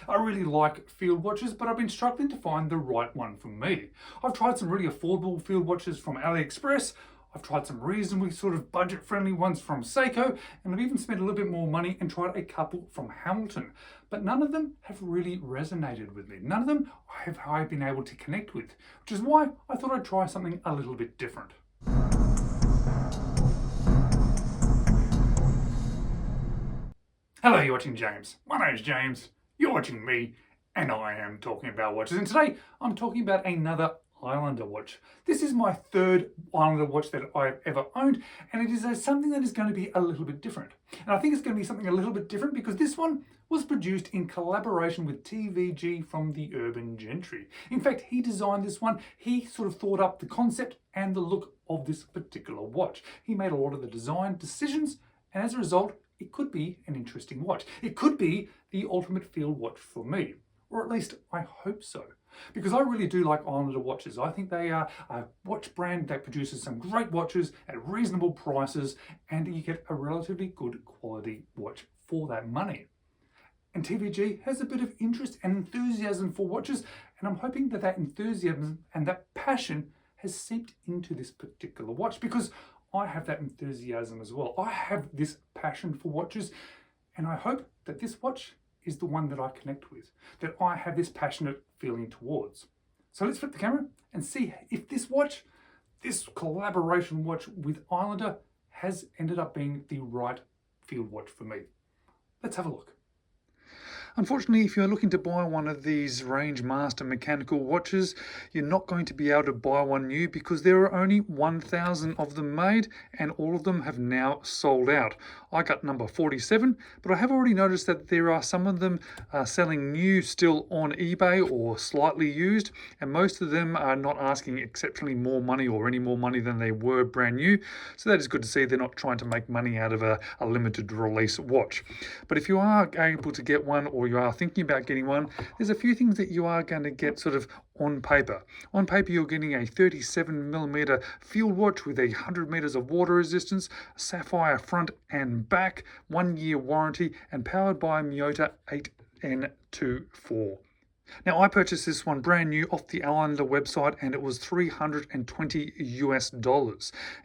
I really like field watches, but I've been struggling to find the right one for me. I've tried some really affordable field watches from Aliexpress. I've tried some reasonably sort of budget-friendly ones from Seiko, and I've even spent a little bit more money and tried a couple from Hamilton. But none of them have really resonated with me. None of them have I been able to connect with, which is why I thought I'd try something a little bit different. Hello, you're watching James. My name's James, you're watching me, and I am talking about watches. And today I'm talking about another Islander watch. This is my third Islander watch that I've ever owned, and it is something that is going to be a little bit different. And I think it's going to be something a little bit different because this one was produced in collaboration with TVG from the Urban Gentry. In fact, he designed this one. He sort of thought up the concept and the look of this particular watch. He made a lot of the design decisions, and as a result, it could be an interesting watch. It could be the ultimate field watch for me, or at least I hope so. Because I really do like Islander watches. I think they are a watch brand that produces some great watches at reasonable prices, and you get a relatively good quality watch for that money. And TVG has a bit of interest and enthusiasm for watches, and I'm hoping that that enthusiasm and that passion has seeped into this particular watch, because I have that enthusiasm as well. I have this passion for watches, and I hope that this watch is the one that I connect with, that I have this passionate feeling towards. So let's flip the camera and see if this watch, this collaboration watch with Islander, has ended up being the right field watch for me. Let's have a look. Unfortunately, if you're looking to buy one of these Rangemaster mechanical watches, you're not going to be able to buy one new because there are only 1,000 of them made, and all of them have now sold out. I got number 47, but I have already noticed that there are some of them selling new still on eBay or slightly used, and most of them are not asking exceptionally more money or any more money than they were brand new. So that is good to see. They're not trying to make money out of a limited release watch. But if you are able to get one, or you are thinking about getting one, there's a few things that you are going to get sort of on paper. On paper, you're getting a 37mm field watch with 100 meters of water resistance, a sapphire front and back, 1-year warranty, and powered by Miyota 8N24. Now, I purchased this one brand new off the Islander website, and it was $320 US.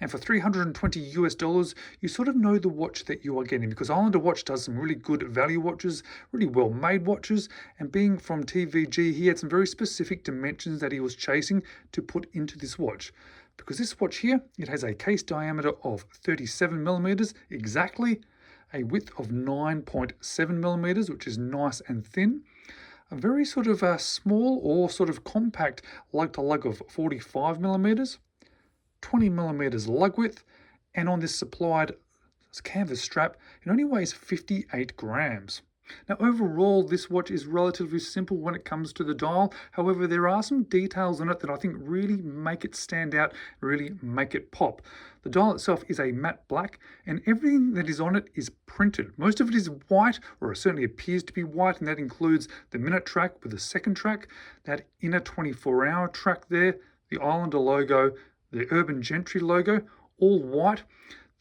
And for $320 US, you sort of know the watch that you are getting, because Islander Watch does some really good value watches, really well made watches. And being from TVG, he had some very specific dimensions that he was chasing to put into this watch. Because this watch here, it has a case diameter of 37mm exactly, a width of 9.7mm, which is nice and thin. A very sort of small or sort of compact lug-to-lug of 45mm, 20mm lug width, and on this supplied canvas strap, it only weighs 58 grams. Now, overall, this watch is relatively simple when it comes to the dial. However, there are some details on it that I think really make it stand out, really make it pop. The dial itself is a matte black, and everything that is on it is printed. Most of it is white, or it certainly appears to be white, and that includes the minute track with the second track, that inner 24-hour track there, the Islander logo, the Urban Gentry logo, all white.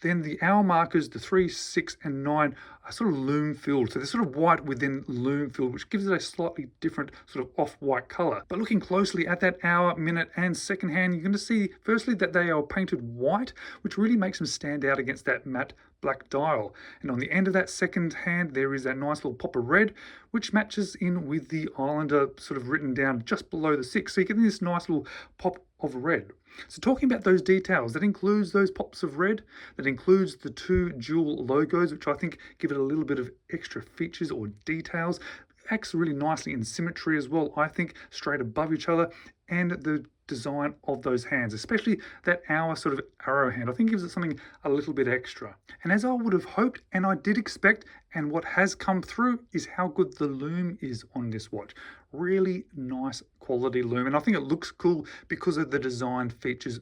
Then the hour markers, the 3, 6, and 9, are sort of loom filled. So they're sort of white within loom filled, which gives it a slightly different sort of off-white color. But looking closely at that hour, minute, and second hand, you're going to see firstly that they are painted white, which really makes them stand out against that matte black dial. And on the end of that second hand, there is that nice little pop of red, which matches in with the Islander sort of written down just below the 6. So you get this nice little pop of red. So talking about those details, that includes those pops of red, that includes the 2 dual logos, which I think give it a little bit of extra features or details. It acts really nicely in symmetry as well, I think, straight above each other, and the design of those hands, especially that hour sort of arrow hand, I think gives it something a little bit extra. And as I would have hoped, and I did expect, and what has come through is how good the loom is on this watch. Really nice quality loom, and I think it looks cool because of the design features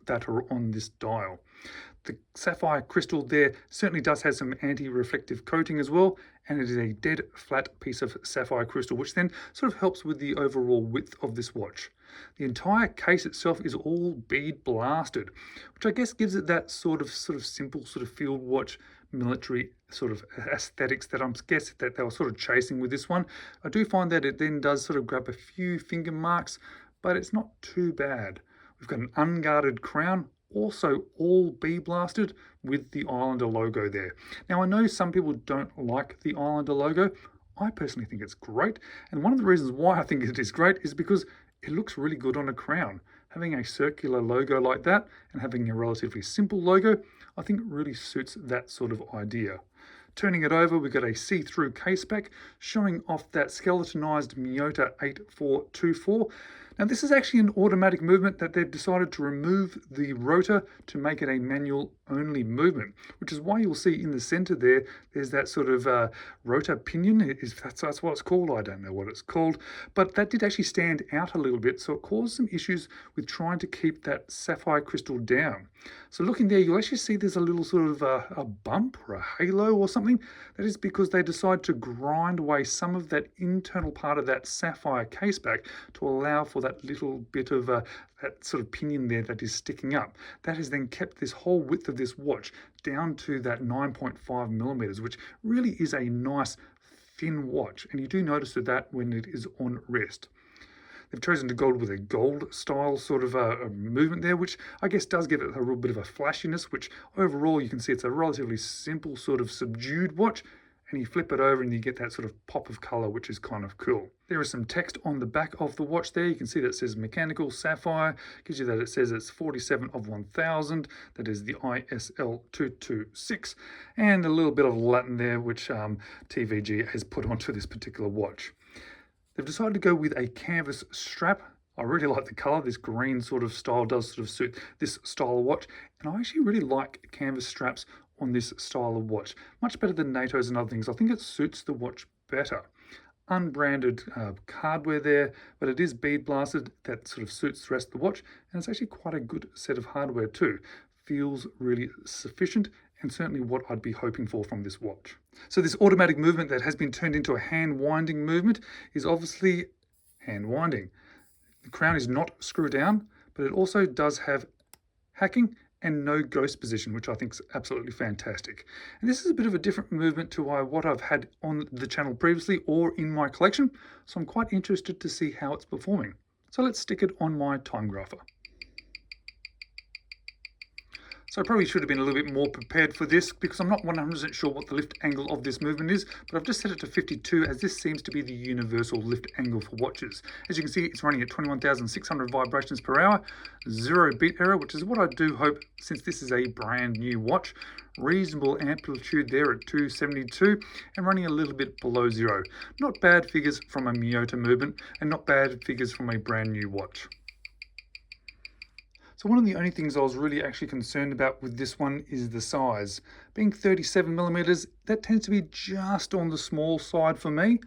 that are on this dial. The sapphire crystal there certainly does have some anti-reflective coating as well, and it is a dead flat piece of sapphire crystal, which then sort of helps with the overall width of this watch. The entire case itself is all bead blasted, which I guess gives it that sort of simple sort of field watch military sort of aesthetics that I'm guessing that they were sort of chasing with this one. I do find that it then does sort of grab a few finger marks, but it's not too bad. We've got an unguarded crown, also all bee blasted with the Islander logo there. Now I know some people don't like the Islander logo. I personally think it's great, and one of the reasons why I think it is great is because it looks really good on a crown. Having a circular logo like that and having a relatively simple logo, I think really suits that sort of idea. Turning it over, we've got a see-through caseback showing off that skeletonized Miyota 8424. Now this is actually an automatic movement that they've decided to remove the rotor to make it a manual only movement, which is why you'll see in the center there's that sort of rotor pinion. That's what it's called. I don't know what it's called, but that did actually stand out a little bit, so it caused some issues with trying to keep that sapphire crystal down. So looking there, you'll actually see there's a little sort of a bump or a halo or something. That is because they decided to grind away some of that internal part of that sapphire caseback to allow for that little bit of that sort of pinion there that is sticking up. That has then kept this whole width of this watch down to that 9.5 millimeters, which really is a nice thin watch, and you do notice that when it is on rest. They've chosen to go with a gold style sort of a movement there, which I guess does give it a little bit of a flashiness, which overall you can see it's a relatively simple sort of subdued watch, and you flip it over and you get that sort of pop of color, which is kind of cool. There is some text on the back of the watch there. You can see that it says mechanical sapphire, gives you that it says it's 47 of 1000, that is the ISL 226, and a little bit of Latin there, which TVG has put onto this particular watch. They've decided to go with a canvas strap. I really like the color. This green sort of style does sort of suit this style of watch, and I actually really like canvas straps on this style of watch, much better than NATO's and other things. I think it suits the watch better. Unbranded hardware there, but it is bead blasted. That sort of suits the rest of the watch, and it's actually quite a good set of hardware too. Feels really sufficient, and certainly what I'd be hoping for from this watch. So this automatic movement that has been turned into a hand winding movement is obviously hand winding. The crown is not screw down, but it also does have hacking and no ghost position, which I think is absolutely fantastic. And this is a bit of a different movement to what I've had on the channel previously or in my collection, so I'm quite interested to see how it's performing. So let's stick it on my time grapher. So I probably should have been a little bit more prepared for this because I'm not 100% sure what the lift angle of this movement is, but I've just set it to 52 as this seems to be the universal lift angle for watches. As you can see, it's running at 21,600 vibrations per hour, 0 beat error, which is what I do hope since this is a brand new watch. Reasonable amplitude there at 272 and running a little bit below 0. Not bad figures from a Miyota movement and not bad figures from a brand new watch. So one of the only things I was really actually concerned about with this one is the size. Being 37 millimeters, that tends to be just on the small side for me.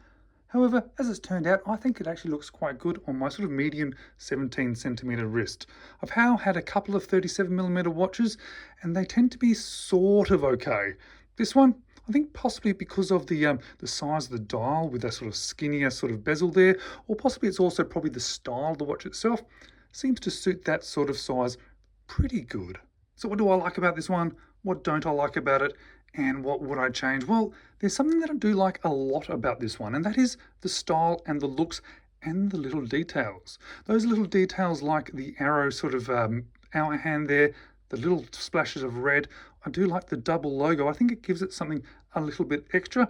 However, as it's turned out, I think it actually looks quite good on my sort of medium 17 centimeter wrist. I've now had a couple of 37 millimeter watches and they tend to be sort of okay. This one, I think possibly because of the size of the dial with that sort of skinnier sort of bezel there, or possibly it's also probably the style of the watch itself, seems to suit that sort of size pretty good. So what do I like about this one? What don't I like about it? And what would I change? Well, there's something that I do like a lot about this one, and that is the style and the looks and the little details. Those little details like the arrow sort of hour hand there, the little splashes of red. I do like the double logo. I think it gives it something a little bit extra.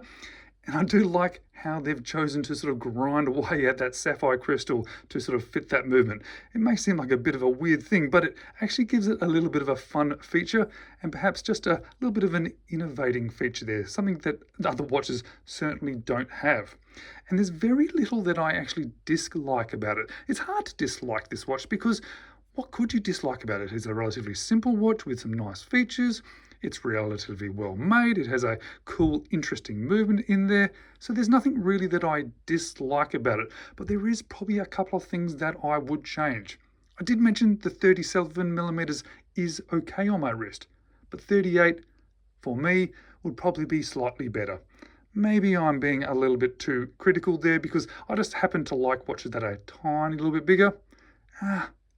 And I do like how they've chosen to sort of grind away at that sapphire crystal to sort of fit that movement. It may seem like a bit of a weird thing, but it actually gives it a little bit of a fun feature and perhaps just a little bit of an innovating feature there, something that other watches certainly don't have. And there's very little that I actually dislike about it. It's hard to dislike this watch because what could you dislike about it? It's a relatively simple watch with some nice features. It's relatively well made. It has a cool, interesting movement in there. So there's nothing really that I dislike about it, but there is probably a couple of things that I would change. I did mention the 37 millimeters is okay on my wrist, but 38 for me would probably be slightly better. Maybe I'm being a little bit too critical there because I just happen to like watches that are a tiny little bit bigger.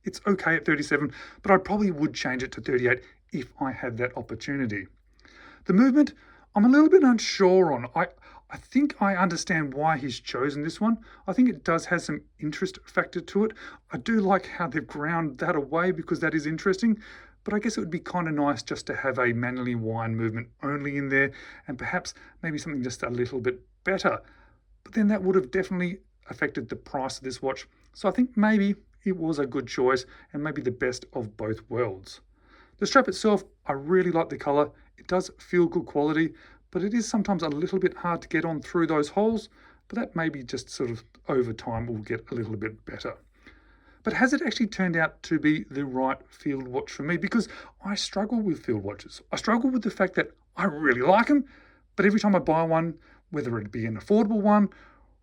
It's okay at 37, but I probably would change it to 38 if I had that opportunity. The movement, I'm a little bit unsure on. I think I understand why he's chosen this one. I think it does have some interest factor to it. I do like how they've ground that away because that is interesting. But I guess it would be kind of nice just to have a manually wind movement only in there, and perhaps maybe something just a little bit better. But then that would have definitely affected the price of this watch. So I think maybe it was a good choice and maybe the best of both worlds. The strap itself, I really like the color. It does feel good quality, but it is sometimes a little bit hard to get on through those holes, but that maybe just sort of over time will get a little bit better. But has it actually turned out to be the right field watch for me? Because I struggle with field watches. I struggle with the fact that I really like them, but every time I buy one, whether it be an affordable one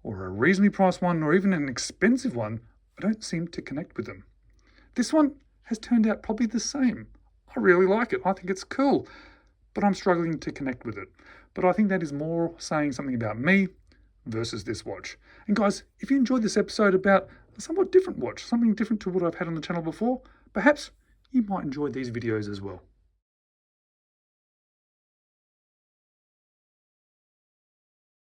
or a reasonably priced one or even an expensive one, I don't seem to connect with them. This one has turned out probably the same. I really like it. I think it's cool, but I'm struggling to connect with it. But I think that is more saying something about me versus this watch. And guys, if you enjoyed this episode about a somewhat different watch, something different to what I've had on the channel before, perhaps you might enjoy these videos as well.